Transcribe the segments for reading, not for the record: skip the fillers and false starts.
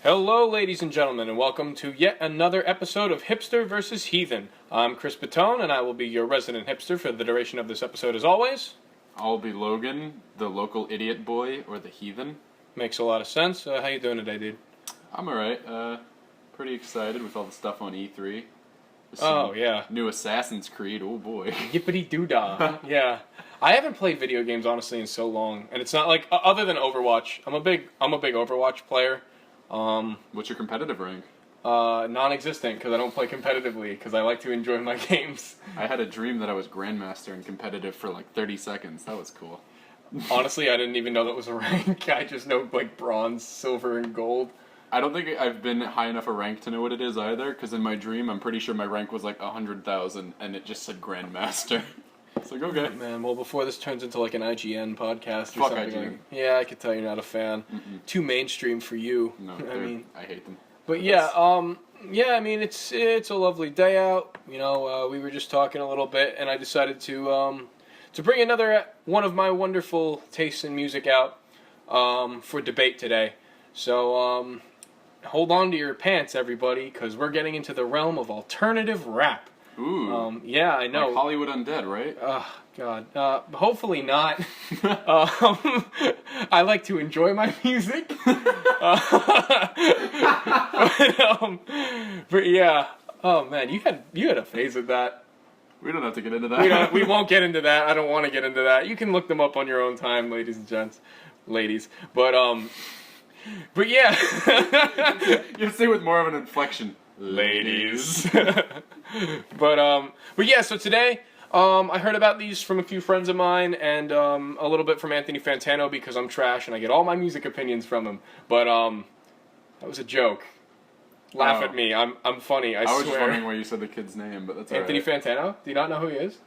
Hello, ladies and gentlemen, and welcome to yet another episode of Hipster versus Heathen. I'm Chris Patone, and I will be your resident hipster for the duration of this episode as always. I'll be Logan, the local idiot boy, or the heathen. Makes a lot of sense. How you doing today, dude? I'm alright. Pretty excited with all the stuff on E3. Oh, yeah. New Assassin's Creed, oh boy. Yippity-doo-dah. Yeah. I haven't played video games, honestly, in so long, and it's not like, other than Overwatch. I'm a big Overwatch player. What's your competitive rank? Non-existent, because I don't play competitively, because I like to enjoy my games. I had a dream that I was Grandmaster and competitive for like 30 seconds. That was cool. Honestly, I didn't even know that was a rank. I just know, like, bronze, silver, and gold. I don't think I've been high enough a rank to know what it is either, because in my dream, I'm pretty sure my rank was like 100,000, and it just said Grandmaster. It's like, okay. Man, well, before this turns into like an IGN podcast or Fuck something. IGN. Like, yeah, I could tell you're not a fan. Too mainstream for you. No, I hate them. But yeah, I mean, it's a lovely day out. You know, we were just talking a little bit, and I decided to bring another one of my wonderful tastes in music out for debate today. So hold on to your pants, everybody, because we're getting into the realm of alternative rap. Ooh. Yeah, I know. Like Hollywood Undead, right? God. Hopefully not. I like to enjoy my music. But yeah. Oh man, you had a phase of that. We don't have to get into that. We won't get into that. I don't want to get into that. You can look them up on your own time, ladies and gents. Ladies. But yeah. You have to say with more of an inflection. Ladies. But yeah, so today, I heard about these from a few friends of mine, and a little bit from Anthony Fantano, because I'm trash and I get all my music opinions from him. But that was a joke. Laugh at me. I'm funny, I swear. I was just wondering why you said the kid's name, but that's Anthony alright. Fantano? Do you not know who he is?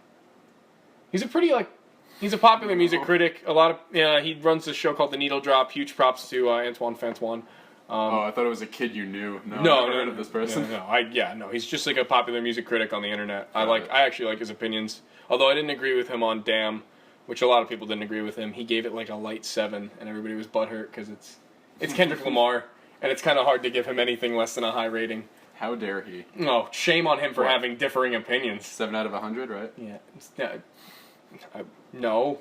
He's a popular music critic. He runs this show called The Needle Drop. Huge props to Antoine Fantoine. I thought it was a kid you knew. No, I've never heard of this person. No, he's just like a popular music critic on the internet. I actually like his opinions. Although I didn't agree with him on Damn, which a lot of people didn't agree with him. He gave it like a light 7, and everybody was butthurt because it's Kendrick Lamar, and it's kind of hard to give him anything less than a high rating. How dare he? No, shame on him for having differing opinions. 7 out of 100, right? Yeah. No.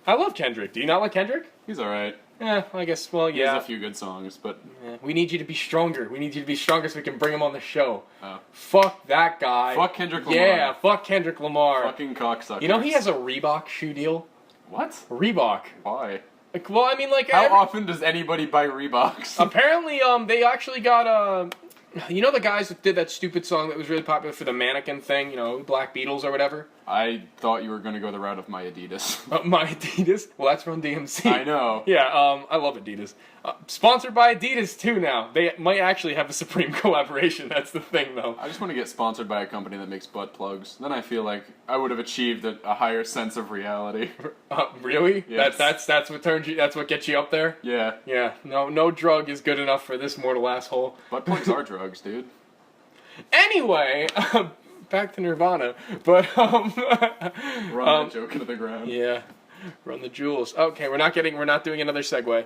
I love Kendrick. Do you not like Kendrick? He's alright. Yeah, I guess, well, yeah. He has a few good songs, but... Yeah. We need you to be stronger. We need you to be stronger so we can bring him on the show. Oh. Fuck that guy. Fuck Kendrick Lamar. Yeah, fuck Kendrick Lamar. Fucking cocksucker. You know he has a Reebok shoe deal? What? Reebok. Why? Like, well, I mean, like... How often does anybody buy Reeboks? Apparently, they actually got, you know the guys that did that stupid song that was really popular for the mannequin thing, you know, Black Beatles or whatever? I thought you were going to go the route of My Adidas. My Adidas? Well, that's from DMC. I know. Yeah, I love Adidas. Sponsored by Adidas, too, now. They might actually have a Supreme collaboration. That's the thing, though. I just want to get sponsored by a company that makes butt plugs. Then I feel like I would have achieved a higher sense of reality. Really? Yes. That's what turns you. That's what gets you up there. Yeah. Yeah. No drug is good enough for this mortal asshole. Butt plugs are drugs, dude. Anyway, back to Nirvana, but Run that joke into the ground. Yeah, run the jewels. Okay, we're not doing another segue.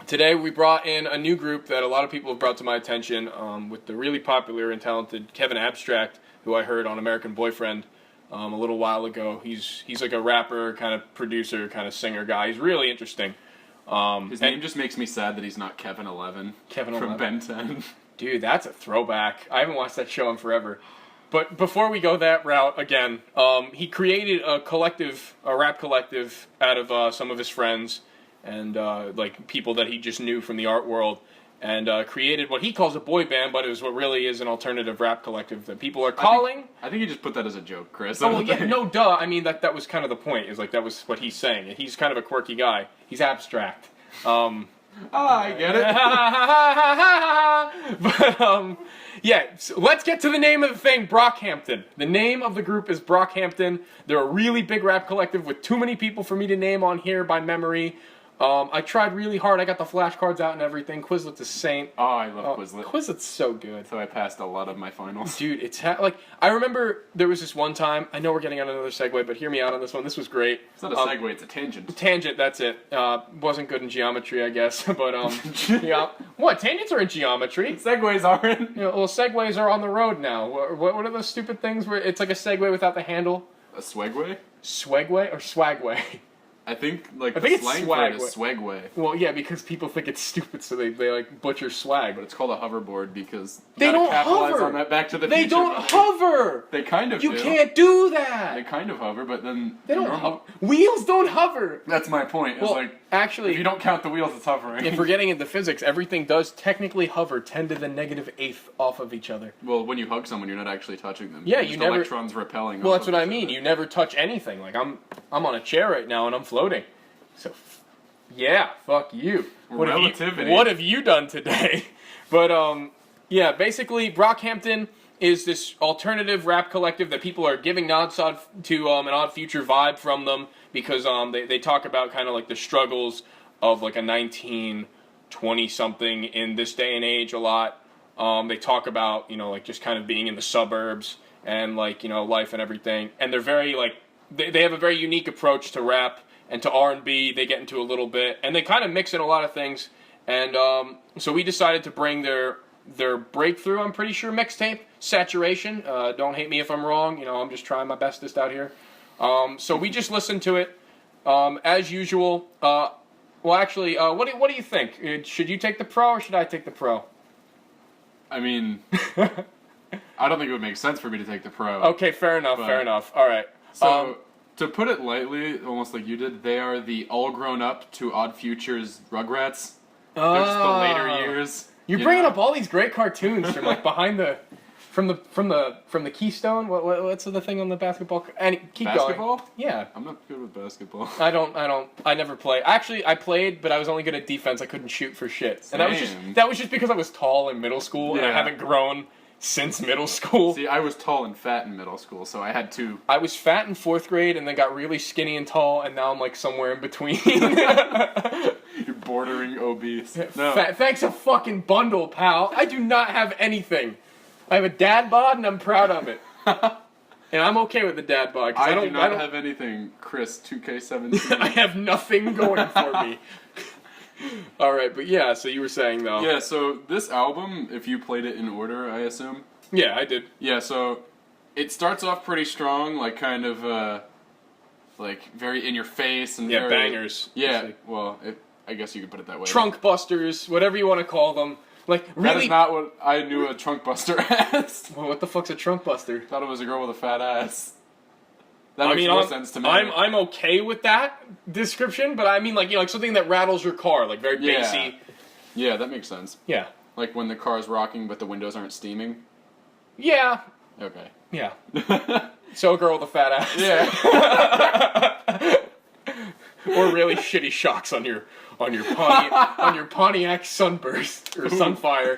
Today we brought in a new group that a lot of people have brought to my attention, with the really popular and talented Kevin Abstract, who I heard on American Boyfriend a little while ago. He's like a rapper, kind of producer, kind of singer guy. He's really interesting. His name just makes me sad that he's not Kevin 11. Kevin from 11. Ben 10. Dude, that's a throwback. I haven't watched that show in forever. But before we go that route again, he created a rap collective out of some of his friends and like people that he just knew from the art world, and created what he calls a boy band, but it was what really is an alternative rap collective that people are calling. I think he just put that as a joke, Chris. Oh yeah, no, duh. I mean that was kind of the point. Is like that was what he's saying. He's kind of a quirky guy. He's abstract. I get it. But, yeah, so let's get to the name of the thing, Brockhampton. The name of the group is Brockhampton. They're a really big rap collective with too many people for me to name on here by memory. I tried really hard. I got the flashcards out and everything. Quizlet's a saint. Oh, I love Quizlet. Quizlet's so good. So I passed a lot of my finals. Dude, it's like, I remember there was this one time, I know we're getting on another segue, but hear me out on this one. This was great. It's not a segue, it's a tangent. Tangent, that's it. Wasn't good in geometry, I guess, but yeah. What, tangents are in geometry? Segways aren't. Well, segways are on the road now. What are those stupid things where it's like a segway without the handle? A swagway? Swagway or swagway? I think like I think the it's slang for it is swagway. Well, yeah, because people think it's stupid, so they like butcher swag. But it's called a hoverboard because they don't capitalize hover. on that Back to the They Future, don't buddy. hover. They kind of You do. can't do that. They kind of hover, but then They don't hover. Wheels don't hover. That's my point. It's Well, like actually, if you don't count the wheels, it's hovering. if we're getting into physics, everything does technically hover 10 to the -8th off of each other. Well, when you hug someone, you're not actually touching them. Yeah, Just you never- electrons repelling. Well, off that's of what I each mean. other. You never touch anything. Like I'm on a chair right now and I'm floating. So, yeah, fuck you. Relativity. What have you done today? But yeah, basically, Brockhampton is this alternative rap collective that people are giving nods to an Odd Future vibe from them because they talk about kind of like the struggles of like a 1920-something in this day and age a lot. They talk about, like just kind of being in the suburbs and like, life and everything. And they're very like, they have a very unique approach to rap and to R&B. They get into a little bit. And they kind of mix in a lot of things. And so we decided to bring their breakthrough, I'm pretty sure, mixtape, Saturation. Don't hate me if I'm wrong. I'm just trying my bestest out here. So we just listened to it as usual. Well, actually, what do you think? Should you take the pro or should I take the pro? I mean, I don't think it would make sense for me to take the pro. Okay, fair enough, fair enough. All right. So, to put it lightly, almost like you did, they are the all-grown-up to Odd Future's Rugrats. They're just the later years. You're bringing up all these great cartoons from like behind the, from the Keystone. What's the thing on the basketball? And keep Basketball? going. Yeah. I'm not good with basketball. I never played. Actually, I played, but I was only good at defense. I couldn't shoot for shit. And Same. that was just because I was tall in middle school and I Yeah. haven't grown since middle school. See, I was tall and fat in middle school, so I had to... I was fat in 4th grade and then got really skinny and tall, and now I'm like somewhere in between. You're bordering obese. No. Thanks a fucking bundle, pal. I do not have anything. I have a dad bod and I'm proud of it. And I'm okay with the dad bod. I do not have anything, Chris, 2K17. I have nothing going for me. Alright, but yeah, so you were saying though. Yeah, so this album, if you played it in order, I assume. Yeah, I did. Yeah, so it starts off pretty strong, like kind of, like very in your face and Yeah, very, bangers. Yeah, well, I guess you could put it that way. Trunk busters, whatever you want to call them. Like, really? That is not what I knew a trunk buster as. Well, what the fuck's a trunk buster? Thought it was a girl with a fat ass. That makes more sense to me. I'm okay with that description, but I mean like something that rattles your car, like very bassy. Yeah, that makes sense. Yeah. Like when the car's rocking but the windows aren't steaming. Yeah. Okay. Yeah. So a girl with a fat ass. Yeah. Or really shitty shocks on your Pontiac Sunburst or Sunfire.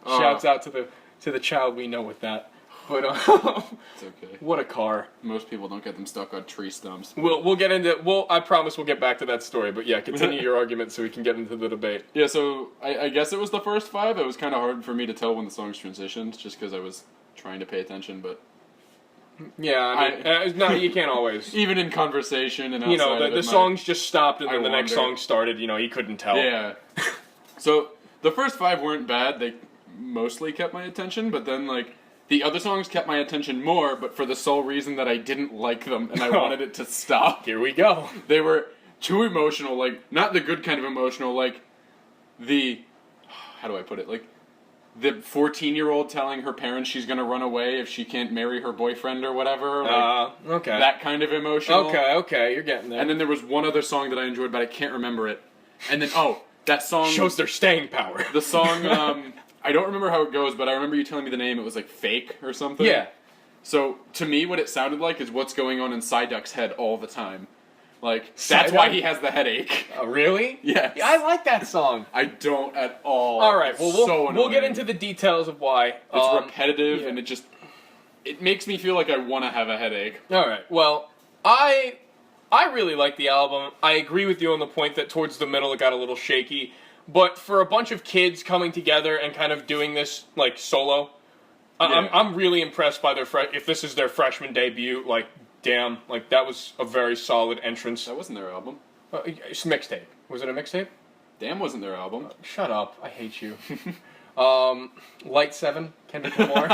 Shouts out to the child we know with that. But it's okay. what a car. Most people don't get them stuck on tree stumps. We'll get into I promise we'll get back to that story. But yeah, continue your argument so we can get into the debate. Yeah, so I guess it was the first 5. It was kind of hard for me to tell when the songs transitioned, just because I was trying to pay attention. But yeah, I mean, no, you can't always. Even in conversation and outside the songs just stopped and then the next wonder. song started. You couldn't tell. Yeah. So the first 5 weren't bad. They mostly kept my attention, but then like the other songs kept my attention more, but for the sole reason that I didn't like them and I wanted it to stop. Here we go. They were too emotional, like not the good kind of emotional, like the how do I put it? Like the 14-year-old telling her parents she's gonna run away if she can't marry her boyfriend or whatever. Like, okay. That kind of emotional. Okay, you're getting there. And then there was one other song that I enjoyed, but I can't remember it. And then that song shows their staying power. The song I don't remember how it goes, but I remember you telling me the name. It was like Fake or something. Yeah. So to me, what it sounded like is what's going on in Psyduck's head all the time. Like Psyduck? that's why he has the headache. Oh, really? Yes. Yeah, I like that song. I don't at all. All right. Well, we'll get annoying. into the details of why. It's repetitive, yeah. and it makes me feel like I want to have a headache. All right. Well, I I really like the album. I agree with you on the point that towards the middle it got a little shaky. But for a bunch of kids coming together and kind of doing this like solo, I'm really impressed by their if this is their freshman debut. Like, damn, like that was a very solid entrance. That wasn't their album. It's a mixtape. Was it a mixtape? Damn wasn't their album. Shut up. I hate you. Light 7, Kendrick Lamar.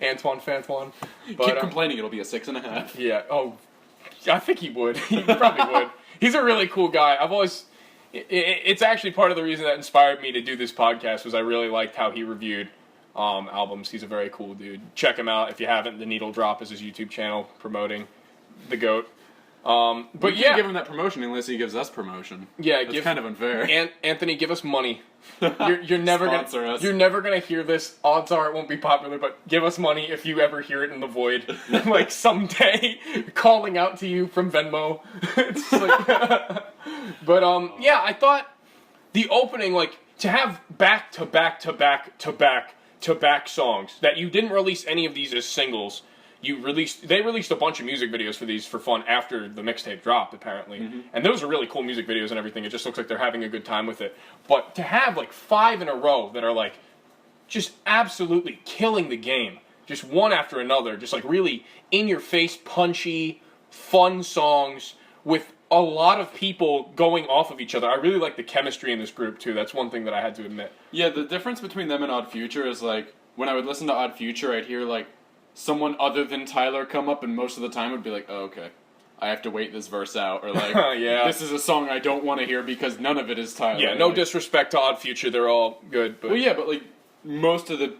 Antoine Fantoine. Keep complaining, it'll be a 6.5. Yeah, I think he would. He probably would. He's a really cool guy. I've always... It's actually part of the reason that inspired me to do this podcast was I really liked how he reviewed albums. He's a very cool dude. Check him out if you haven't. The Needle Drop is his YouTube channel promoting the GOAT. But yeah, give him that promotion unless he gives us promotion. Yeah, that's kind of unfair. Anthony, give us money. You're never Sponsor us. You're never gonna hear this. Odds are it won't be popular, but give us money if you ever hear it in the void, like someday, calling out to you from Venmo. It's like, but yeah, I thought the opening, like to have back to back to back to back to back songs that you didn't release any of these as singles. They released a bunch of music videos for these for fun after the mixtape dropped, apparently. And those are really cool music videos and everything. It just looks like they're having a good time with it. But to have like 5 in a row that are like just absolutely killing the game, just one after another, just like really in-your-face, punchy, fun songs with a lot of people going off of each other. I really like the chemistry in this group too. That's one thing that I had to admit. Yeah, the difference between them and Odd Future is like when I would listen to Odd Future, I'd hear like someone other than Tyler come up, and most of the time would be like, oh, okay, I have to wait this verse out, or like, yeah. This is a song I don't want to hear because none of it is Tyler. Yeah, no like, disrespect to Odd Future, they're all good. But... Well, yeah, but like, most of the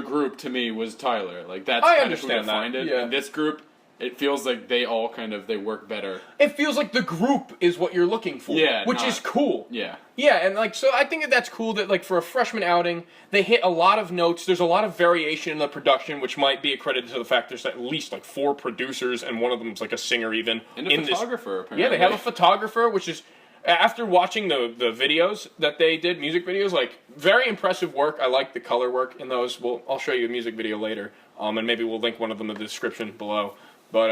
group to me was Tyler. Like, that's I kind understand of who defined it. Yeah. And this group, it feels like they all they work better. It feels like the group is what you're looking for, which is cool. Yeah. Yeah, and like, so I think that's cool that like for a freshman outing, they hit a lot of notes. There's a lot of variation in the production, which might be accredited to the fact there's at least like 4 producers, and one of them's like a singer even. And a photographer, apparently. Yeah, they have a photographer, which is, after watching the videos that they did, music videos, like, very impressive work. I like the color work in those. I'll show you a music video later, and maybe we'll link one of them in the description below. But,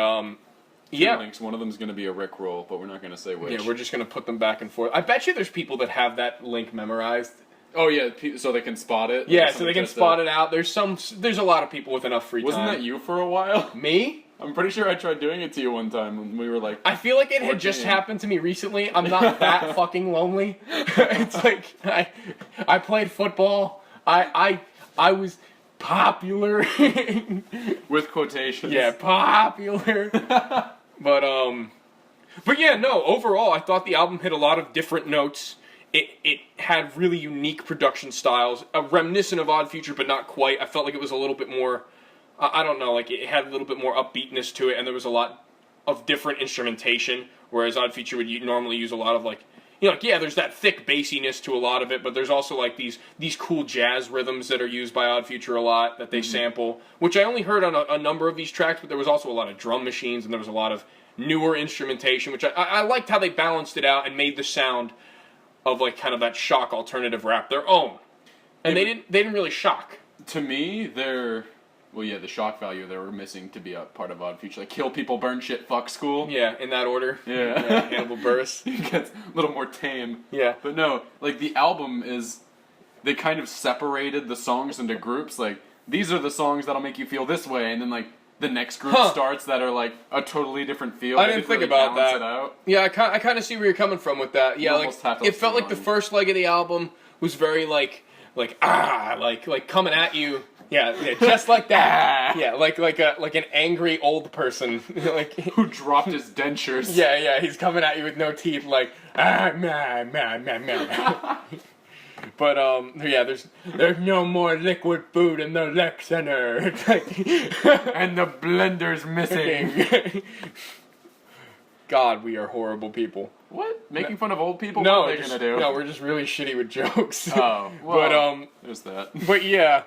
yeah. Links. One of them is going to be a Rickroll, but we're not going to say which. Yeah, we're just going to put them back and forth. I bet you there's people that have that link memorized. Oh, yeah, so they can spot it? Yeah, so they can spot it out. There's a lot of people with enough free time. Wasn't that you for a while? Me? I'm pretty sure I tried doing it to you one time when we were like... I feel like it had just happened to me recently. I'm not that fucking lonely. It's like, I played football. I was popular. With quotations. Yeah, popular. But yeah, no, overall, I thought the album hit a lot of different notes. It had really unique production styles, reminiscent of Odd Future, but not quite. I felt like it was a little bit more, I don't know, like it had a little bit more upbeatness to it, and there was a lot of different instrumentation, whereas Odd Future would normally use a lot of like, you know, like, yeah, there's that thick bassiness to a lot of it, but there's also like these cool jazz rhythms that are used by Odd Future a lot that they sample, which I only heard on a number of these tracks, but there was also a lot of drum machines, and there was a lot of newer instrumentation, which I liked how they balanced it out and made the sound of like kind of that shock alternative rap their own. And they didn't really shock. To me, the shock value they were missing to be a part of Odd Future. Like, kill people, burn shit, fuck school. Yeah, in that order. Yeah. Hannibal Buress. It gets a little more tame. Yeah. But no, like, the album they kind of separated the songs into groups. Like, these are the songs that'll make you feel this way, and then, like, the next group starts that are, like, a totally different feel. I didn't think about that. It out. Yeah, I kind of see where you're coming from with that. Yeah, like, it felt like the first leg of the album was very, like coming at you. Yeah, just like that. Yeah, like an angry old person, like who dropped his dentures. Yeah, he's coming at you with no teeth, like man. But yeah, there's no more liquid food in the rec center. It's like, and the blender's missing. God, we are horrible people. What? Making fun of old people? No, what are they gonna do? No, we're just really shitty with jokes. Oh, well, but there's that. But yeah,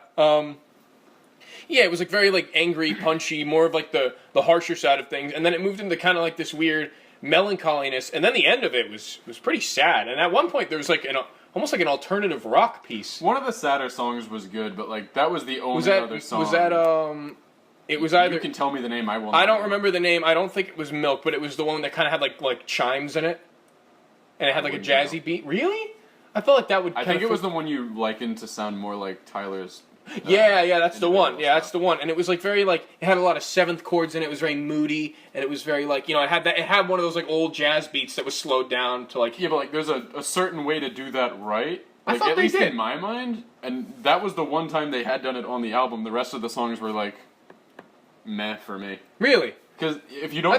yeah, it was like very like angry, punchy, more of like the harsher side of things, and then it moved into kind of like this weird melancholiness, and then the end of it was pretty sad. And at one point there was like almost like an alternative rock piece. One of the sadder songs was good, but like that was the only other song. Was that It was either... You can tell me the name, I will not I don't know. remember the name. I don't think it was Milk, but it was the one that kind of had like chimes in it. And it had like a wouldn't jazzy beat. Really? I felt like that would I kind think it was the one you likened to sound more like Tyler's. Yeah, that's the one. individual Yeah, that's stuff. the one. And it was like very like it had a lot of seventh chords in it. It was very moody, and it was very like it had that. It had one of those like old jazz beats that was slowed down to like. Yeah, but like there's a certain way to do that right. I Like, thought at they least did. in my mind, and that was the one time they had done it on the album. The rest of the songs were like meh for me. Really? Because if you don't, I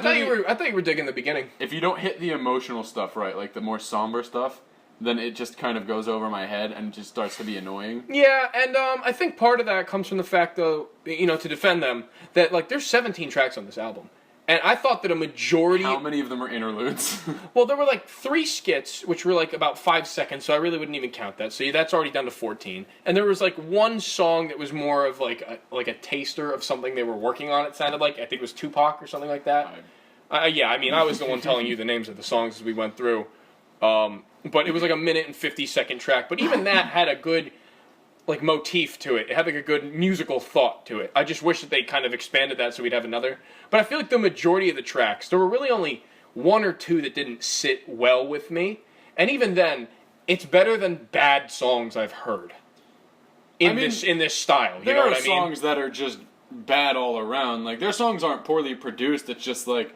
thought you were digging the beginning. if you don't hit the emotional stuff right, like the more somber stuff, then it just kind of goes over my head and just starts to be annoying. Yeah, and I think part of that comes from the fact, though, to defend them, that like there's 17 tracks on this album, and I thought that a majority. How many of them are interludes? Well, there were like 3 skits, which were like about 5 seconds, so I really wouldn't even count that. So that's already down to 14. And there was like one song that was more of like a taster of something they were working on. It sounded like I think it was Tupac or something like that. Yeah, I mean I was the one telling you the names of the songs as we went through. But it was like a minute and 50-second track. But even that had a good like motif to it. It had like a good musical thought to it. I just wish that they kind of expanded that so we'd have another. But I feel like the majority of the tracks, there were really only 1 or 2 that didn't sit well with me. And even then, it's better than bad songs I've heard in this style. You There know are what I mean? songs that are just bad all around. Like their songs aren't poorly produced. It's just like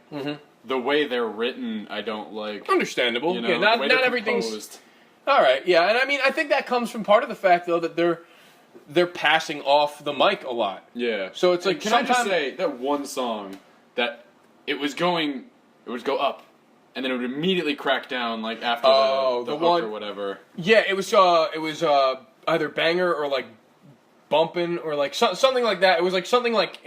the way they're written. I don't like. Understandable. You know, Yeah, the not way they're everything's composed. all right. Yeah, and I mean, I think that comes from part of the fact though that they're passing off the mic a lot. Yeah. So it's like Can I just sometimes- say that one song that it would go up, and then it would immediately crack down like after the hook one- or whatever. Yeah, it was either banger or like bumping or like something like that. It was like something like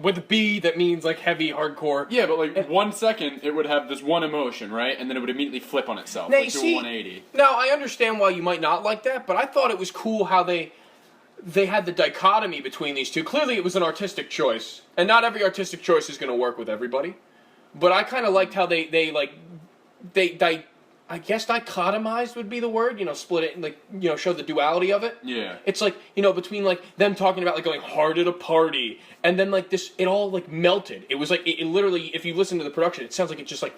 with a B that means like heavy hardcore. Yeah, but like 1 second, it would have this one emotion, right, and then it would immediately flip on itself, Now, like you do see- a 180. Now I understand why you might not like that, but I thought it was cool how they had the dichotomy between these two. Clearly, it was an artistic choice, and not every artistic choice is going to work with everybody. But I kind of liked how they I guess dichotomized would be the word. Split it and like show the duality of it. Yeah. It's like between like them talking about like going hard at a party, and then like this, it all like melted. It was like it literally, if you listen to the production, it sounds like it just like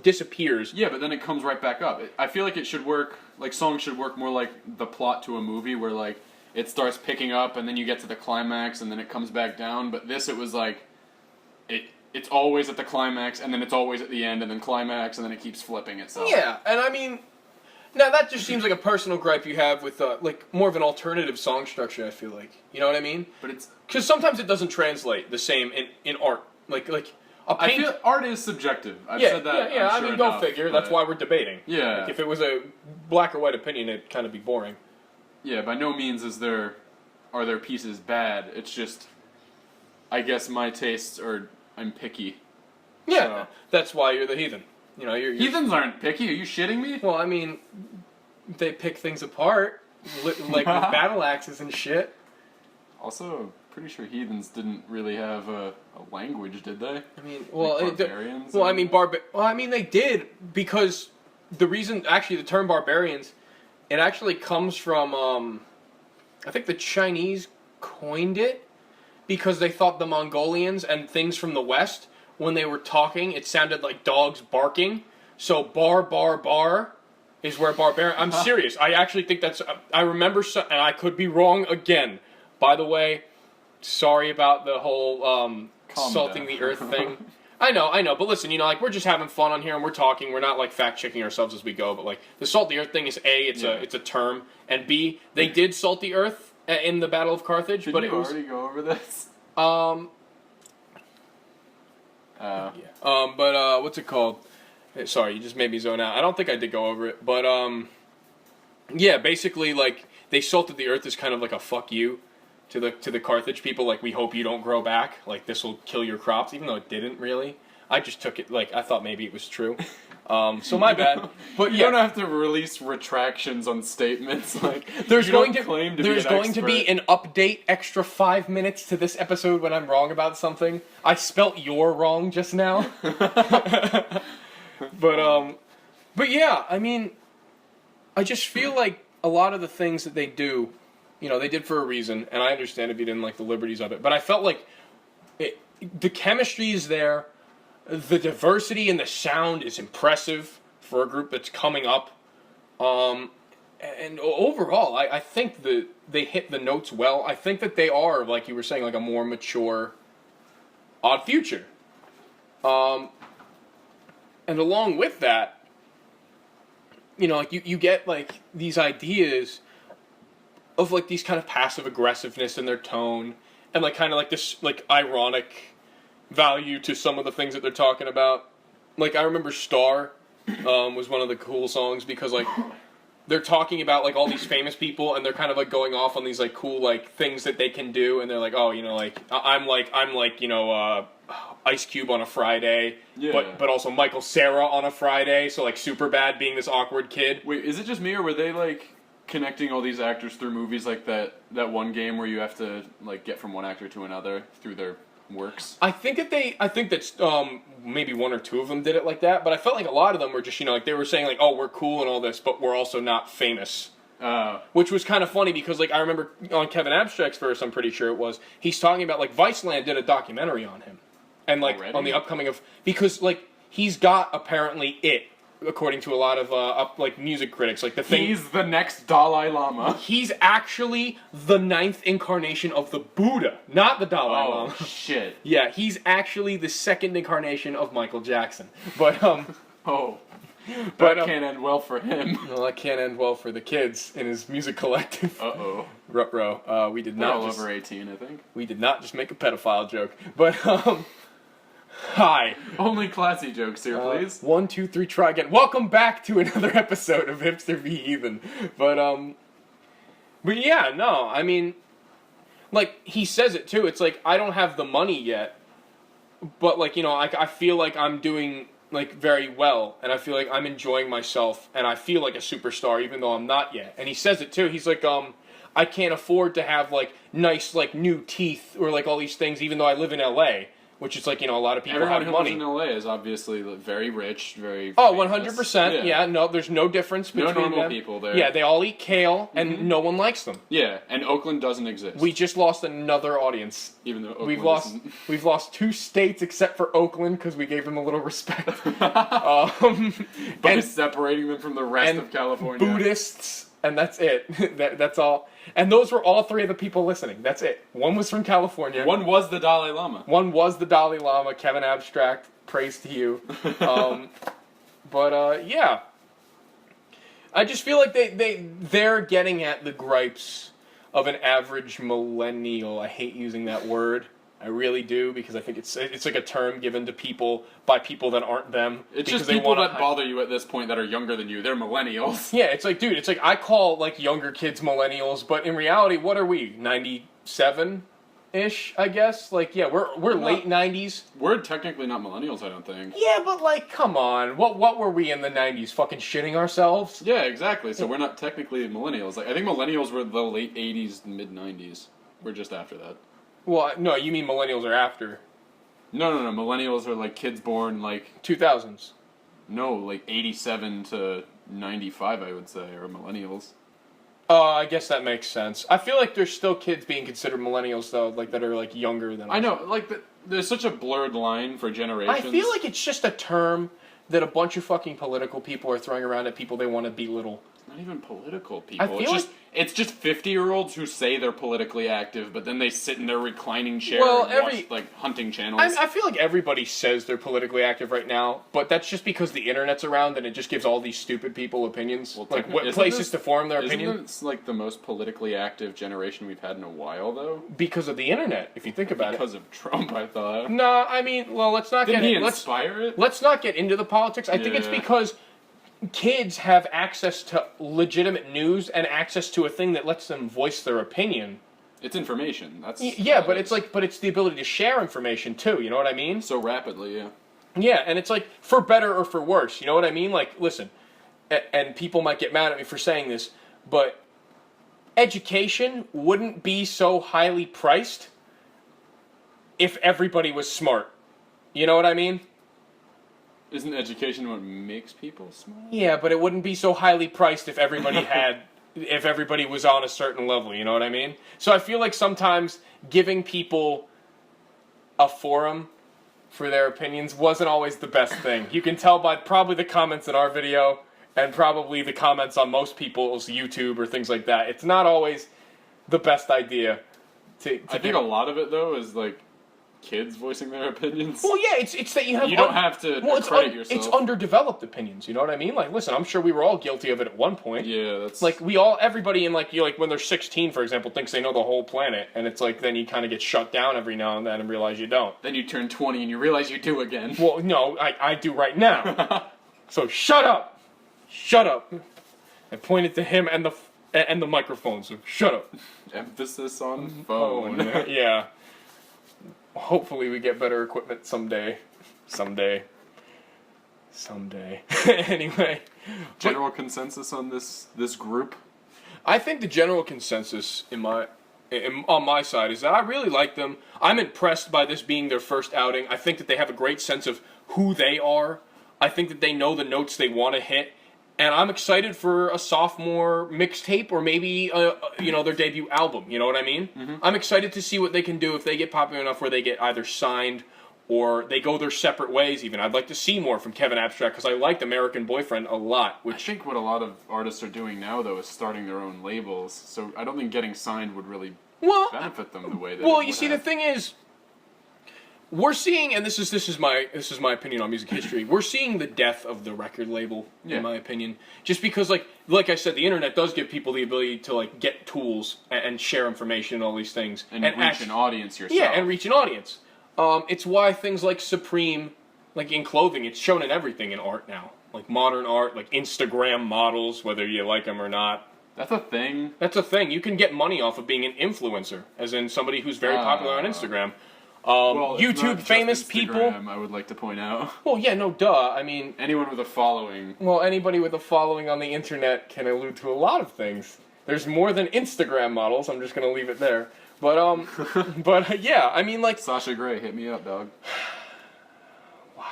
disappears. Yeah, but then it comes right back up. I feel like it should work. Like songs should work more like the plot to a movie, where like it starts picking up, and then you get to the climax, and then it comes back down. But this, it was like it's always at the climax, and then it's always at the end, and then climax, and then it keeps flipping itself. Yeah, and I mean, now that just seems like a personal gripe you have with like more of an alternative song structure. I feel like, you know what I mean? But it's. Because sometimes it doesn't translate the same in art. Like a I paint. feel art is subjective. I've Yeah, said that. yeah. I'm I mean, sure go enough, figure. but- That's why we're debating. Yeah. Like, if it was a black or white opinion, it'd kind of be boring. Yeah, by no means are their pieces bad. It's just, I guess my tastes are. I'm picky. Yeah, So- that's why you're the heathen. You're Heathens aren't picky. Are you shitting me? Well, I mean, they pick things apart, like with battle axes and shit. Also, pretty sure heathens didn't really have a language, did they? I mean, well, Like barbarians? well, I mean, they did because the reason, actually, the term barbarians, it actually comes from, I think the Chinese coined it because they thought the Mongolians and things from the West, when they were talking, it sounded like dogs barking. So bar is where barbarian. I'm serious. I actually think that's. I remember, and I could be wrong again. By the way, sorry about the whole salting down. the earth thing. I know, but listen, like we're just having fun on here and we're talking. We're not like fact checking ourselves as we go. But like the salt the earth thing is it's a term, and B, they did salt the earth in the Battle of Carthage. Did but you it was already go over this? But what's it called? Sorry, you just made me zone out. I don't think I did go over it, but yeah, basically like they salted the earth as kind of like a fuck you to the Carthage people. Like, we hope you don't grow back. Like, this will kill your crops, even though it didn't really. I just took it like I thought maybe it was true. So my bad. But You yeah, don't have to release retractions on statements like there's you going don't to claim to there's be an going to be expert. an update extra 5 minutes to this episode when I'm wrong about something. I spelt "you're" wrong just now. But yeah, I mean, I just feel like a lot of the things that they do, they did for a reason, and I understand if you didn't like the liberties of it. But I felt like the chemistry is there. The diversity in the sound is impressive for a group that's coming up. And overall, I think that they hit the notes well. I think that they are, like you were saying, like a more mature Odd Future. And along with that, you know, like you get like these ideas of like these kind of passive aggressiveness in their tone, and like kind of like this like ironic value to some of the things that they're talking about. Like I remember Star was one of the cool songs because like they're talking about like all these famous people, and they're kind of like going off on these like cool like things that they can do, and they're like, oh, you know, like I'm like you know Ice Cube on a Friday, but also Michael Cera on a Friday, so like Superbad being this awkward kid. Wait, is it just me, or were they like connecting all these actors through movies like that one game where you have to like get from one actor to another through their works? I think that maybe one or two of them did it like that, but I felt like a lot of them were just, you know, like they were saying like, oh, we're cool and all this, but we're also not famous. Which was kind of funny because like I remember on Kevin Abstract's verse, I'm pretty sure it was, he's talking about like Viceland did a documentary on him. And like Already? On the upcoming of, because like he's got apparently it, according to a lot of like music critics, like the thing. He's the next Dalai Lama. He's actually the 9th incarnation of the Buddha, not the Dalai Lama. Oh shit. Yeah, he's actually the 2nd incarnation of Michael Jackson. But Oh. But That can't end well for him. well, that can't end well for the kids in his music collective. Uh-oh. Ruh-roh. We did They're not all just, over 18, I think. we did not just make a pedophile joke. But hi. Only classy jokes here, please. 1, 2, 3, try again. Welcome back to another episode of Hipster v Heathen. But yeah, no, I mean, like, he says it too. It's like, I don't have the money yet, but, like, you know, I feel like I'm doing, like, very well, and I feel like I'm enjoying myself, and I feel like a superstar, even though I'm not yet. And he says it too. He's like, I can't afford to have, like, nice, like, new teeth, or, like, all these things, even though I live in L.A., which is like, you know, a lot of people Everyone have who money. lives in LA is obviously very rich, very Oh, famous. 100%. Yeah, no, there's no difference between No normal them. people there. Yeah, they all eat kale, and no one likes them. Yeah, and Oakland doesn't exist. We just lost another audience. Even though Oakland We've lost 2 states except for Oakland because we gave them a little respect. By and separating them from the rest of California. Buddhists, and that's it. That's all. And those were all 3 of the people listening. That's it. One was from California. One was the Dalai Lama. One was the Dalai Lama. Kevin Abstract, praise to you. But yeah. I just feel like they're getting at the gripes of an average millennial. I hate using that word. I really do, because I think it's like a term given to people by people that aren't them. It's just people that bother you at this point that are younger than you. They're millennials. Yeah, it's like, dude, it's like I call like younger kids millennials, but in reality, what are we? 97-ish, I guess. Like, yeah, we're late 90s. We're technically not millennials, I don't think. Yeah, but like, come on, what were we in the 90s? Fucking shitting ourselves? Yeah, exactly. So we're not technically millennials. Like, I think millennials were the late 80s, mid 90s. We're just after that. Well, no, you mean millennials are after. No. Millennials are like kids born like 2000s. No, like 87 to 95, I would say, are millennials. I guess that makes sense. I feel like there's still kids being considered millennials though, like that are like younger than us. I know, like there's such a blurred line for generations. I feel like it's just a term that a bunch of fucking political people are throwing around at people they want to belittle. It's not even political people. I feel it's just 50-year-olds who say they're politically active, but then they sit in their reclining chair Well, and watch like hunting channels. I feel like everybody says they're politically active right now, but that's just because the internet's around and it just gives all these stupid people opinions, Well, like what places to form their opinion. Isn't this like the most politically active generation we've had in a while, though? Because of the internet, if you think about Because of Trump, I thought. No, I mean, well, let's not Didn't get he it. inspire it? Let's not get into the politics. I think it's Yeah. because kids have access to legitimate news and access to a thing that lets them voice their opinion. It's information. That's Yeah, but it's the ability to share information too. You know what I mean? so rapidly, yeah. Yeah, and it's like for better or for worse. You know what I mean? Like, listen, and people might get mad at me for saying this, but education wouldn't be so highly priced if everybody was smart. You know what I mean? Isn't education what makes people smart? Yeah, but it wouldn't be so highly priced if everybody if everybody was on a certain level, you know what I mean? So I feel like sometimes giving people a forum for their opinions wasn't always the best thing. You can tell by probably the comments in our video and probably the comments on most people's YouTube or things like that. It's not always the best idea to I think a lot of it, though, is, like, kids voicing their opinions. Well, yeah, it's that you have... You don't have to credit yourself. It's underdeveloped opinions, you know what I mean? Like, listen, I'm sure we were all guilty of it at one point. Yeah, that's... Like, everybody in, like, when they're 16, for example, thinks they know the whole planet, and it's like, then you kind of get shut down every now and then and realize you don't. Then you turn 20 and you realize you do again. Well, no, I do right now. So shut up! Shut up! I pointed to him and the microphone, so shut up. Emphasis on phone. Yeah. Hopefully we get better equipment someday. Anyway. General consensus on this group? I think the general consensus on my side is that I really like them. I'm impressed by this being their first outing. I think that they have a great sense of who they are. I think that they know the notes they want to hit. And I'm excited for a sophomore mixtape or maybe their debut album. You know what I mean? Mm-hmm. I'm excited to see what they can do if they get popular enough where they get either signed or they go their separate ways even. I'd like to see more from Kevin Abstract because I liked American Boyfriend a lot. I think what a lot of artists are doing now, though, is starting their own labels. So I don't think getting signed would really benefit them the way that. Well, you see, the thing is, we're seeing, and this is my opinion on music history. We're seeing the death of the record label, in my opinion. Just because, like I said, the internet does give people the ability to get tools and share information and all these things, and reach an audience yourself. Yeah, and reach an audience. It's why things like Supreme, like in clothing, it's shown in everything in art now, like modern art, like Instagram models, whether you like them or not. That's a thing. That's a thing. You can get money off of being an influencer, as in somebody who's very popular on Instagram. YouTube famous people. I would like to point out. Well, yeah, no, duh. I mean, anyone with a following. Well, anybody with a following on the internet can allude to a lot of things. There's more than Instagram models. I'm just gonna leave it there. But yeah, I mean, like Sasha Grey, hit me up, dog. Why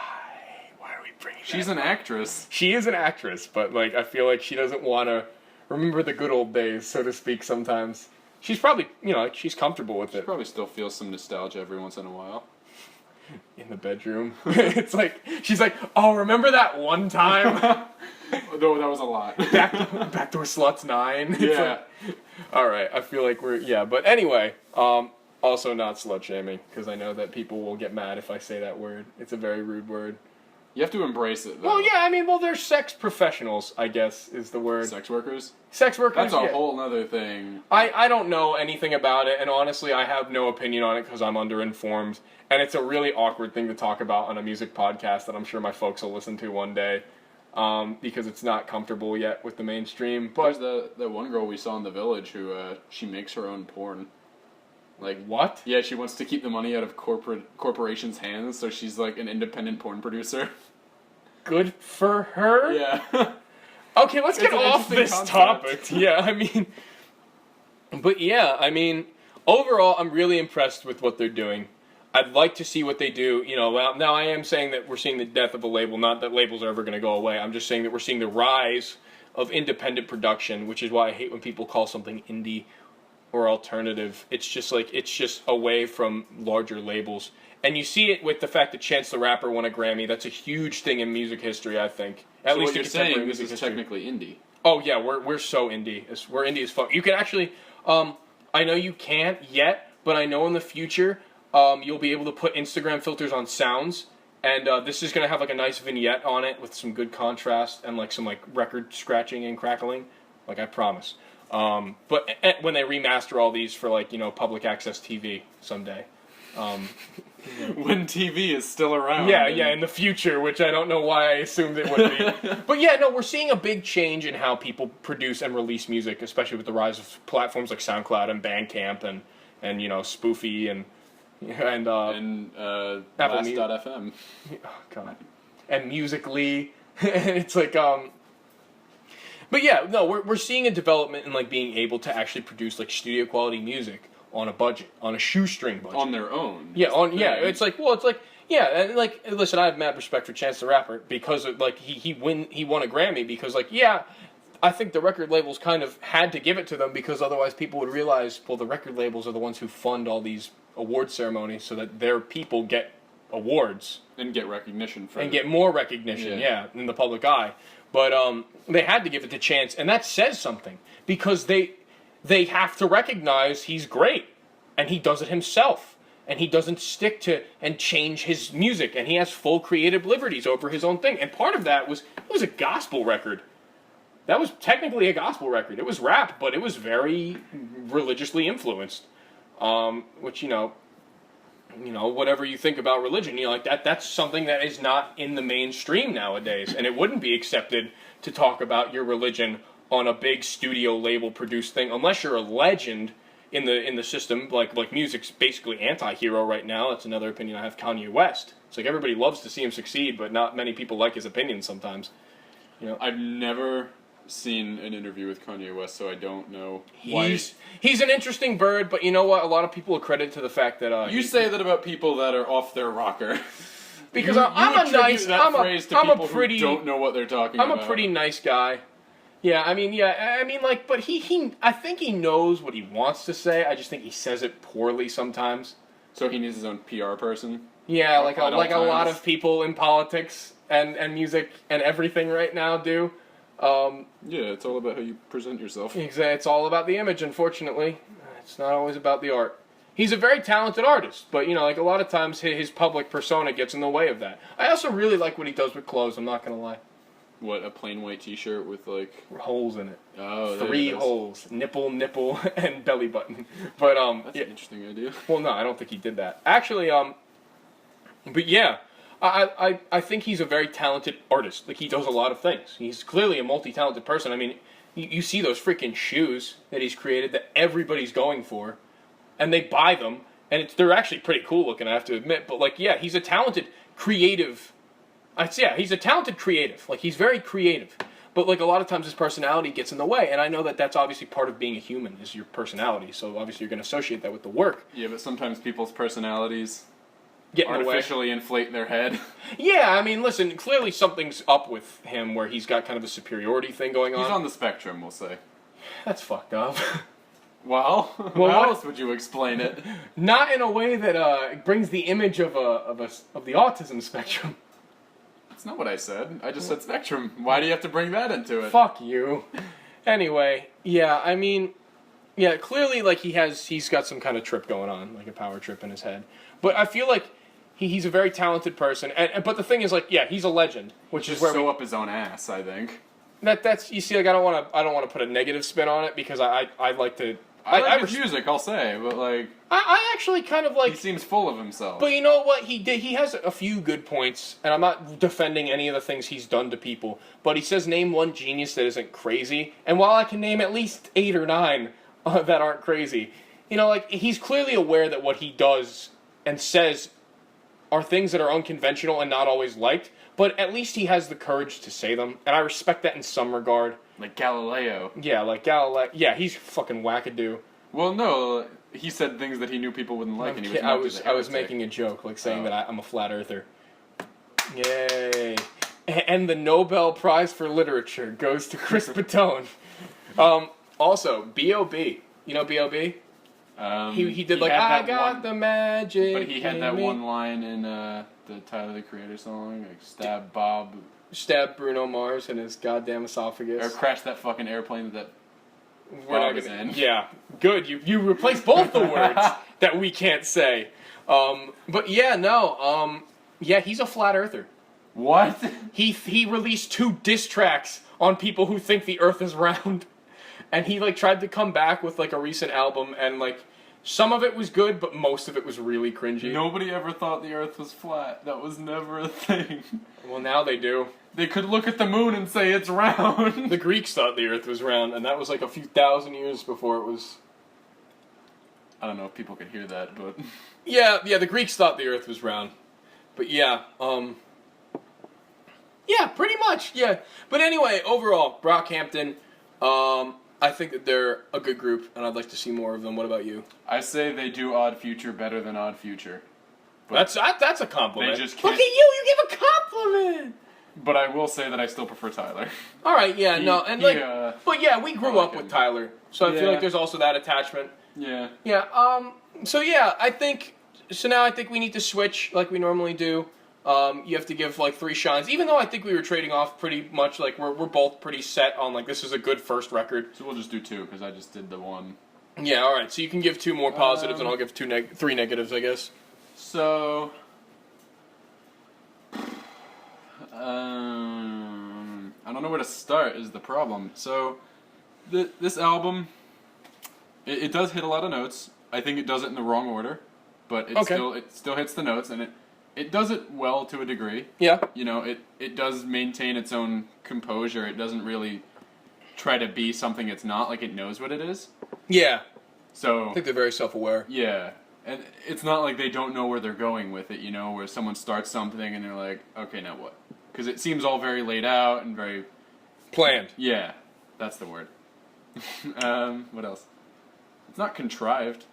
are we bringing? She's an actress. She is an actress, but I feel like she doesn't want to remember the good old days, so to speak. Sometimes. She's probably, she's comfortable with it. She probably still feels some nostalgia every once in a while. In the bedroom. It's like, she's like, oh, remember that one time? Though that was a lot. Backdoor Sluts 9. Yeah. Alright, I feel like but anyway, also not slut shaming, because I know that people will get mad if I say that word. It's a very rude word. You have to embrace it, though. Well, yeah, they're sex professionals, I guess, is the word. Sex workers? Sex workers, That's a whole nother thing. I don't know anything about it, and honestly, I have no opinion on it because I'm underinformed, and it's a really awkward thing to talk about on a music podcast that I'm sure my folks will listen to one day, because it's not comfortable yet with the mainstream. But there's that one girl we saw in the village who, she makes her own porn. Like, what? Yeah, she wants to keep the money out of corporations' hands, so she's like an independent porn producer. Good for her? Yeah. Okay, let's get off this topic. Yeah, overall, I'm really impressed with what they're doing. I'd like to see what they do. Now I am saying that we're seeing the death of a label, not that labels are ever going to go away. I'm just saying that we're seeing the rise of independent production, which is why I hate when people call something indie or alternative. It's just away from larger labels. And you see it with the fact that Chance the Rapper won a Grammy. That's a huge thing in music history, I think. At least you're saying this is technically indie. Oh yeah, we're so indie. We're indie as fuck. You can actually, I know you can't yet, but I know in the future, you'll be able to put Instagram filters on sounds, and this is gonna have a nice vignette on it with some good contrast and some record scratching and crackling. I promise. But when they remaster all these for public access TV someday. When TV is still around. Yeah, in the future, which I don't know why I assumed it would be. But yeah, no, we're seeing a big change in how people produce and release music, especially with the rise of platforms like SoundCloud and Bandcamp and Spoofy and Last.fm. Oh god. And Musical.ly. It's but yeah, no, we're seeing a development in being able to actually produce studio quality music on a budget, on a shoestring budget. On their own. Yeah, and listen, I have mad respect for Chance the Rapper because he won a Grammy because I think the record labels kind of had to give it to them because otherwise people would realize, well, the record labels are the ones who fund all these award ceremonies so that their people get awards. And get recognition for And get more recognition, in the public eye. But they had to give it to Chance, and that says something because they have to recognize he's great, and he does it himself, and he doesn't stick to and change his music, and he has full creative liberties over his own thing. And part of that was it was a gospel record. That was technically a gospel record. It was rap, but it was very religiously influenced. Which whatever you think about religion, like that's something that is not in the mainstream nowadays, and it wouldn't be accepted to talk about your religion on a big studio label produced thing unless you're a legend in the system. Like music's basically anti-hero right now. That's another opinion I have. Kanye West. It's like everybody loves to see him succeed, but not many people like his opinions sometimes. I've never seen an interview with Kanye West, so I don't know why. He's an interesting bird, but you know what? A lot of people accredit to the fact that you say that about people that are off their rocker. Because I'm a nice, I'm a pretty, who don't know what they're talking about. I'm a pretty nice guy. Yeah, I mean, but I think he knows what he wants to say. I just think he says it poorly sometimes. So he needs his own PR person. Yeah, like a lot of people in politics and music and everything right now do. It's all about how you present yourself. Exactly, it's all about the image, unfortunately. It's not always about the art. He's a very talented artist, but, a lot of times his public persona gets in the way of that. I also really like what he does with clothes, I'm not going to lie. What, a plain white t-shirt with, holes in it. Oh, 3 holes. Nipple, and belly button. But, That's an interesting idea. Well, no, I don't think he did that. Actually, but yeah. I think he's a very talented artist. Like, he does a lot of things. He's clearly a multi-talented person. I mean, you see those freaking shoes that he's created that everybody's going for, and they buy them, and they're actually pretty cool looking, I have to admit. But, he's a talented, creative... he's a talented creative. Like, he's very creative. But, a lot of times his personality gets in the way, and I know that that's obviously part of being a human, is your personality. So, obviously, you're going to associate that with the work. Yeah, but sometimes people's personalities... artificially inflate their head. Yeah, I mean, listen, clearly something's up with him where he's got kind of a superiority thing going on. He's on the spectrum, we'll say. That's fucked up. Well, how else would you explain it? Not in a way that brings the image of the autism spectrum. That's not what I said. I just said spectrum. Why do you have to bring that into it? Fuck you. Anyway, yeah, I mean, yeah, clearly, he's got some kind of trip going on, like a power trip in his head. But I feel like he's a very talented person, but the thing is, he's a legend, which is where up his own ass, I think. That's you see, I don't want to put a negative spin on it because I like to. I like his music, I'll say, but I actually kind of like. He seems full of himself. But you know what he did? He has a few good points, and I'm not defending any of the things he's done to people. But he says, "Name one genius that isn't crazy," and while I can name at least 8 or 9 that aren't crazy, he's clearly aware that what he does and says are things that are unconventional and not always liked, but at least he has the courage to say them, and I respect that in some regard. Like Galileo. Yeah, like Galileo. Yeah, he's fucking wackadoo. Well, no, he said things that he knew people wouldn't like, and he was I was making a joke, saying that I'm a flat earther. Yay. And the Nobel Prize for Literature goes to Chris Patone. Also, B.O.B. You know B.O.B.? He did I got the magic. But he had that one line in the Tyler the Creator song, stab Bruno Mars in his goddamn esophagus. Or crash that fucking airplane that Bob is in. Yeah, good. You replaced both the words that we can't say. But yeah, no. Yeah, he's a flat earther. What? He released 2 diss tracks on people who think the Earth is round, and he tried to come back with a recent album, and some of it was good, but most of it was really cringy. Nobody ever thought the Earth was flat. That was never a thing. Well, now they do. They could look at the moon and say it's round. The Greeks thought the Earth was round, and that was a few thousand years before it was... I don't know if people could hear that, but... Yeah, the Greeks thought the Earth was round. But yeah, yeah, pretty much, yeah. But anyway, overall, Brockhampton, I think that they're a good group, and I'd like to see more of them. What about you? I say they do Odd Future better than Odd Future. But that's a compliment. They just Look can't... at you! You give a compliment! But I will say that I still prefer Tyler. All right, yeah, no, and but yeah, we grew up with Tyler, so I feel Yeah. like there's also that attachment. Yeah. Yeah. So yeah, I think so. Now I think we need to switch like we normally do. You have to give like 3 shines, even though I think we were trading off pretty much. Like we're both pretty set on like this is a good first record. So we'll just do 2 because I just did the 1. Yeah. All right. So you can give 2 more positives, and I'll give 3 negatives, I guess. So. I don't know where to start is the problem. So, this album, it does hit a lot of notes. I think it does it in the wrong order, but it still hits the notes, and it does it well to a degree. Yeah. You know, it does maintain its own composure. It doesn't really try to be something it's not. Like it knows what it is. Yeah. So I think they're very self-aware. yeah. And it's not like they don't know where they're going with it, you know, where someone starts something and they're like, okay, now what? Because it seems all very laid out and very... Planned. Yeah, that's the word. What else? It's not contrived.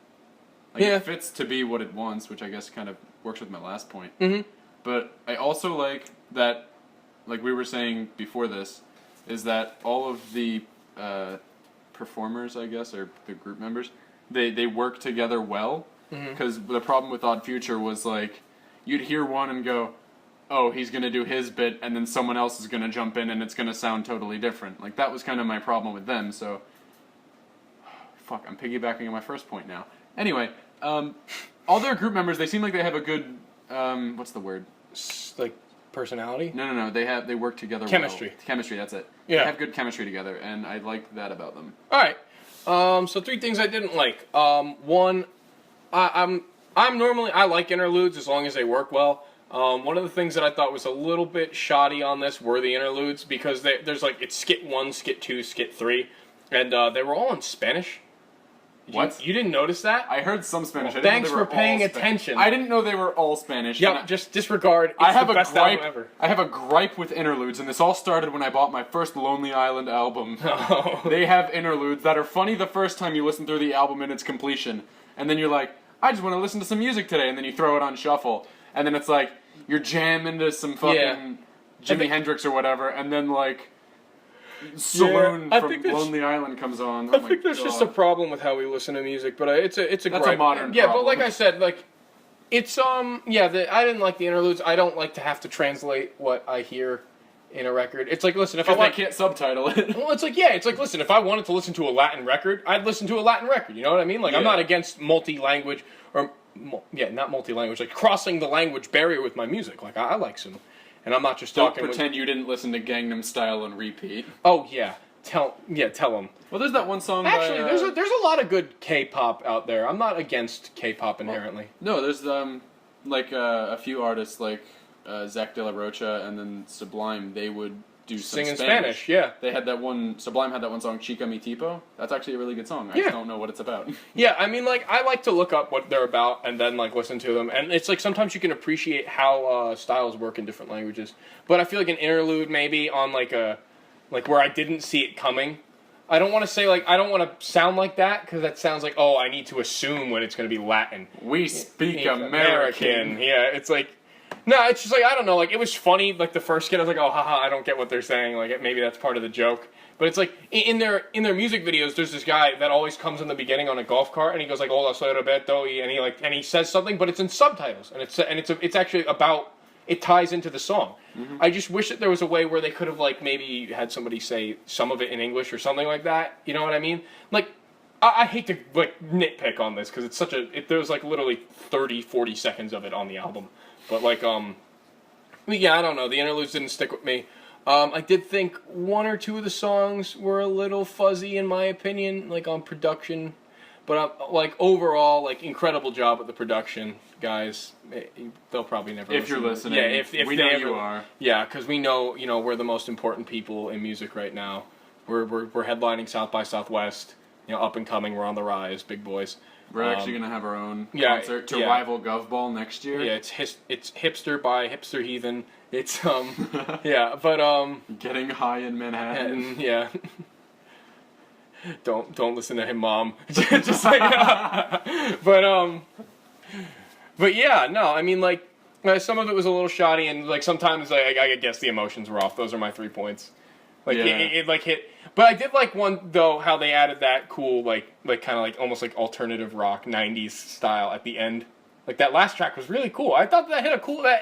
Like, Yeah. It fits to be what it wants, which I guess kind of works with my last point. Mm-hmm. But I also like that, like we were saying before this, is that all of the performers, I guess, or the group members, they work together well. Because the problem with Odd Future was like, you'd hear one and go, oh, he's going to do his bit, and then someone else is going to jump in and it's going to sound totally different. Like, that was kind of my problem with them, so... Fuck, I'm piggybacking on my first point now. Anyway, all their group members, they seem like they have a good, what's the word? Like personality? No, they work together Chemistry. well. Chemistry, that's it. Yeah. They have good chemistry together, and I like that about them. All right. So 3 things I didn't like. One, I like interludes as long as they work well. One of the things that I thought was a little bit shoddy on this were the interludes because there's like it's skit 1, skit 2, skit 3, and they were all in Spanish. What? You didn't notice that? I heard some Spanish. Well, I didn't thanks know they were for paying all attention. I didn't know they were all Spanish. Yep, just disregard. It's I have the best album ever. I have a gripe with interludes, and this all started when I bought my first Lonely Island album. Oh. They have interludes that are funny the first time you listen through the album in its completion, and then you're like, I just want to listen to some music today, and then you throw it on shuffle, and then it's like you're jamming to some fucking Jimi Hendrix or whatever, and then like Saloon from Lonely Island comes on. I think there's just a problem with how we listen to music, but it's a That's gripe. a modern Yeah, problem. but like I said, like it's I didn't like the interludes. I don't like to have to translate what I hear in a record. It's like, listen, if I Because they can't subtitle it. well, it's like, listen, if I wanted to listen to a Latin record, I'd listen to a Latin record. You know what I mean? Like, I'm Yeah. not against multi-language or not multi-language, like crossing the language barrier with my music. Like, I like some, and I'm not just Don't talking. pretend you didn't listen to Gangnam Style on repeat. Oh yeah, tell them. Well, there's that one song. Actually, by, there's a lot of good K-pop out there. I'm not against K-pop inherently. No, there's like a few artists like Zach De La Rocha and then Sublime. They would do some Sing in Spanish, yeah. They had that one. Sublime had that one song, Chica Mi Tipo. That's actually a really good song. I just don't know what it's about. Yeah, I mean, like, I like to look up what they're about and then, like, listen to them. And it's, like, sometimes you can appreciate how styles work in different languages. But I feel like an interlude maybe on, like, where I didn't see it coming. I don't want to say, like, I don't want to sound like that, because that sounds like, oh, I need to assume when it's going to be Latin. We speak American. Yeah, it's like, no, it's just like, I don't know, like, it was funny, like, the first skit, I was like, oh, haha, I don't get what they're saying, like, maybe that's part of the joke. But it's like, in their music videos, there's this guy that always comes in the beginning on a golf cart, and he goes like, hola, soy Roberto, and he says something, but it's in subtitles, and it's actually about, it ties into the song. Mm-hmm. I just wish that there was a way where they could have, like, maybe had somebody say some of it in English or something like that, you know what I mean? Like, I hate to, like, nitpick on this, because it's such there's, like, literally 30, 40 seconds of it on the album. But, like, yeah, I don't know. The interludes didn't stick with me. I did think 1 or 2 of the songs were a little fuzzy, in my opinion, like, on production. But, like, overall, like, incredible job with the production, guys. They'll probably never If you're listening. Yeah, if we they know ever, you are. Yeah, because we know, we're the most important people in music right now. We're headlining South by Southwest. Up and coming. We're on the rise, big boys. We're actually going to have our own concert to rival GovBall next year. Yeah, it's Hipster by Hipster Heathen. It's yeah, but Getting high in Manhattan. Yeah. Don't listen to him, Mom. Just like, but yeah, no, I mean, like, Some of it was a little shoddy, and like sometimes I guess the emotions were off. Those are my 3 points. Like it like hit, but I did like one though how they added that cool like kind of like almost like alternative rock '90s style at the end. Like that last track was really cool. I thought that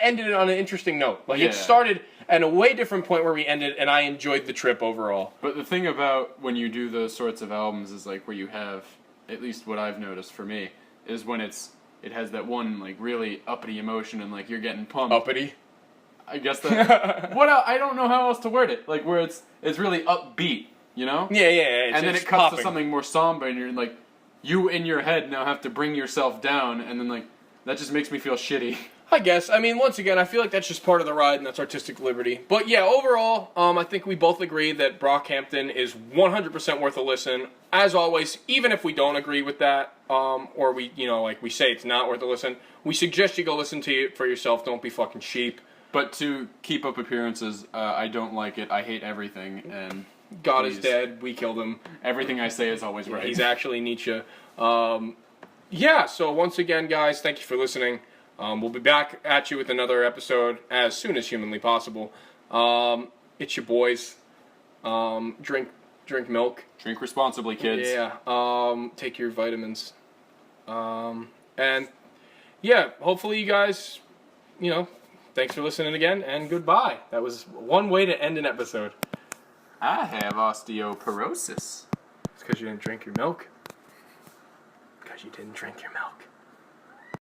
ended it on an interesting note. Like it started at a way different point where we ended, and I enjoyed the trip overall. But the thing about when you do those sorts of albums is like where you have, at least what I've noticed for me, is when it has that one like really uppity emotion and like you're getting pumped. Uppity? I guess that. What else? I don't know how else to word it. Like where it's really upbeat, you know? Yeah. And then it cuts to something more somber, and you're like, you in your head now have to bring yourself down, and then like that just makes me feel shitty. I guess. I mean, once again, I feel like that's just part of the ride, and that's artistic liberty. But yeah, overall, I think we both agree that Brockhampton is 100% worth a listen. As always, even if we don't agree with that, or we say it's not worth a listen, we suggest you go listen to it for yourself. Don't be fucking sheep. But to keep up appearances, I don't like it. I hate everything, and God is dead. We killed him. Everything I say is always right. He's actually Nietzsche. Yeah, so once again, guys, thank you for listening. We'll be back at you with another episode as soon as humanly possible. It's your boys. Drink milk. Drink responsibly, kids. Yeah. Take your vitamins. And yeah, hopefully you guys, thanks for listening again, and goodbye. That was one way to end an episode. I have osteoporosis. It's because you didn't drink your milk. Because you didn't drink your milk.